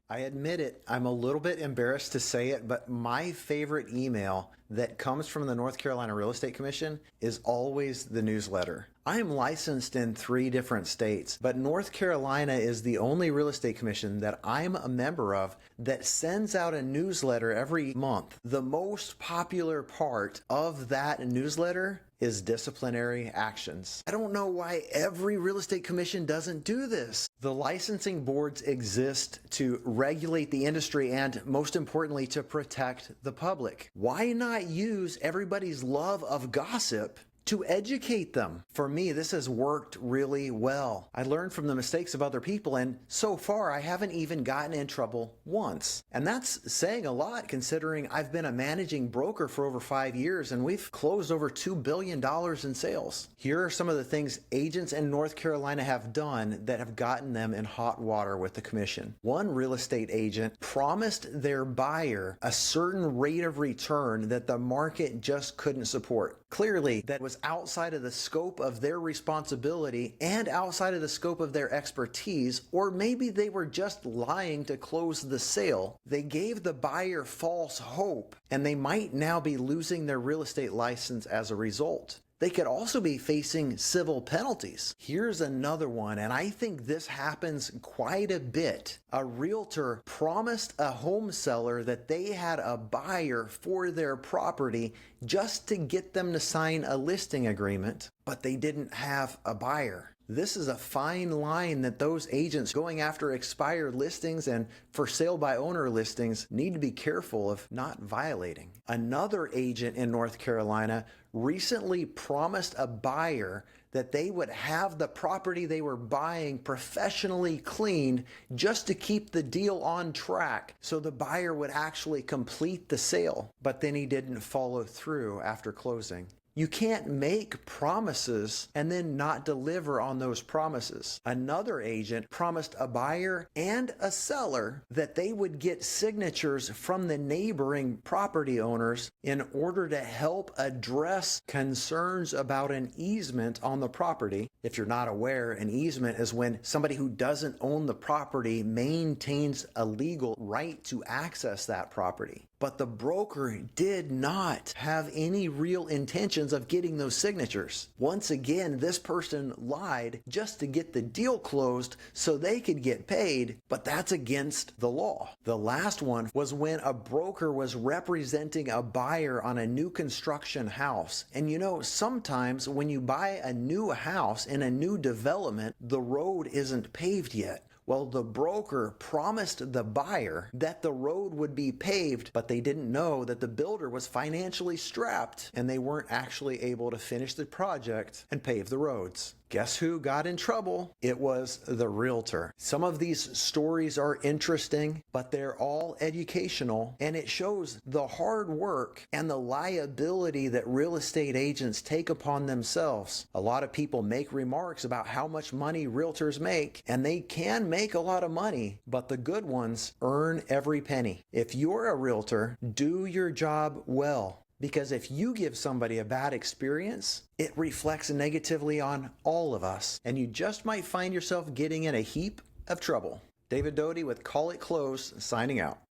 I admit it, I'm a little bit embarrassed to say it, but my favorite email that comes from the North Carolina Real Estate Commission is always the newsletter. I am licensed in 3 different states, but North Carolina is the only real estate commission that I'm a member of that sends out a newsletter every month. The most popular part of that newsletter is disciplinary actions. I don't know why every real estate commission doesn't do this. The licensing boards exist to regulate the industry and, most importantly, to protect the public. Why not use everybody's love of gossip to educate them? For me, this has worked really well. I learned from the mistakes of other people, and so far I haven't even gotten in trouble once. And that's saying a lot considering I've been a managing broker for over 5 years and we've closed over $2 billion in sales. Here are some of the things agents in North Carolina have done that have gotten them in hot water with the commission. One real estate agent promised their buyer a certain rate of return that the market just couldn't support. Clearly, that was outside of the scope of their responsibility and outside of the scope of their expertise, or maybe they were just lying to close the sale. They gave the buyer false hope, and they might now be losing their real estate license as a result. They could also be facing civil penalties. Here's another one, and I think this happens quite a bit. A realtor promised a home seller that they had a buyer for their property just to get them to sign a listing agreement, but they didn't have a buyer. This is a fine line that those agents going after expired listings and for sale by owner listings need to be careful of not violating. Another agent in North Carolina recently promised a buyer that they would have the property they were buying professionally cleaned just to keep the deal on track so the buyer would actually complete the sale. But then he didn't follow through after closing. You can't make promises and then not deliver on those promises. Another agent promised a buyer and a seller that they would get signatures from the neighboring property owners in order to help address concerns about an easement on the property. If you're not aware, an easement is when somebody who doesn't own the property maintains a legal right to access that property. But the broker did not have any real intentions of getting those signatures. Once again, this person lied just to get the deal closed so they could get paid, but that's against the law. The last one was when a broker was representing a buyer on a new construction house. And you know, sometimes when you buy a new house in a new development, the road isn't paved yet. Well, the broker promised the buyer that the road would be paved, but they didn't know that the builder was financially strapped and they weren't actually able to finish the project and pave the roads. Guess who got in trouble? It was the realtor. Some of these stories are interesting, but they're all educational, and it shows the hard work and the liability that real estate agents take upon themselves. A lot of people make remarks about how much money realtors make, and they can make a lot of money, but the good ones earn every penny. If you're a realtor, do your job well. Because if you give somebody a bad experience, it reflects negatively on all of us, and you just might find yourself getting in a heap of trouble. David Doty with Call It Close, signing out.